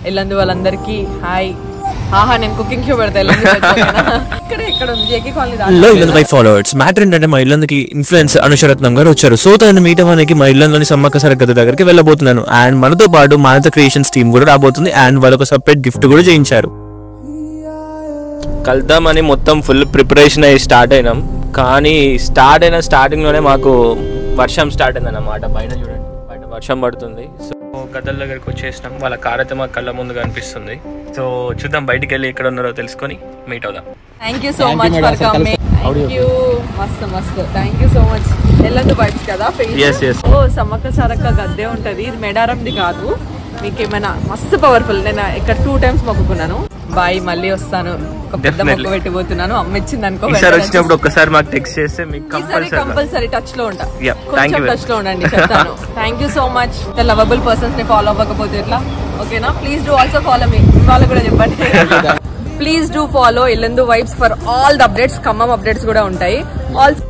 ఎల్లందు వాళ్ళందరికీ హాయ్. ఆహా నేను కుకింగ్ షో పెడతా ఇక్కడ ఉంది జేకే కాలనీ ఫాలోవర్స్. మ్యాటర్ ఏంటంటే మా ఇల్లందుకి ఇన్ఫ్లుయెన్స్ అనుషరత్నం గారు వచ్చారు. సో తనని మీట్ అవ్వడానికి మా ఇల్లంలోని సమ్మక్క సారక్క దగ్గరికి వెళ్ళబోతున్నాను. అండ్ మనతో పాటు మానత క్రియేషన్స్ టీమ్ కూడా రాబోతుంది. అండ్ వాళ్ళకు సపరేట్ గిఫ్ట్ కూడా చేయించారు. కలుద్దామని మొత్తం ఫుల్ ప్రిపరేషన్ అయ్యి స్టార్ట్ అయినాం. కానీ స్టార్టింగ్ లోనే మాకు వర్షం స్టార్ట్ అయింది అన్నమాట. బయట చూడండి, బయట వర్షం పడుతుంది. సో గద్దల దగ్గరికి వచ్చేసినాం. వాళ్ళ కార్ అయితే మాకు కళ్ళ ముందు కనిపిస్తుంది. సో చూద్దాం, బయటికి వెళ్ళి ఎక్కడ ఉన్నారో తెలుసుకొని మీట్ అవుదాం. Thank you so much for coming. Thank you, మస్తు thank you so much. Yellandu vibes కదా పేజ్. ఓ సమ్మక్క సారక్క గద్దే ఉంటది, ఇది మెడారంది కాదు. మీకు ఏమైనా మస్తు పవర్ఫుల్. నేను ఇక్కడ 2 times మొక్కుకున్నాను. బాయ్, మళ్ళీ వస్తాను. ఒక పెద్ద మొక్క పెట్టిపోతున్నాను. అమ్మ ఇచ్చింది అనుకో. వచ్చినప్పుడు ఒక్కసారి మాకు టెక్స్ట్ చేస్తే మీకు కంపల్సరీ టచ్ లో ఉంటా. కొంచెం టచ్ లో ఉండండి, చెప్తాను. Thank you so much. Lovable persons ని ఫాలో అవ్వకపోతే ఎట్లా? ఓకేనా? Please do also follow me. వాళ్ళు కూడా చెప్పండి. Please do follow Yellandu vibes for all the updates. Khammam updates కూడా ఉంటాయి. ఆల్సో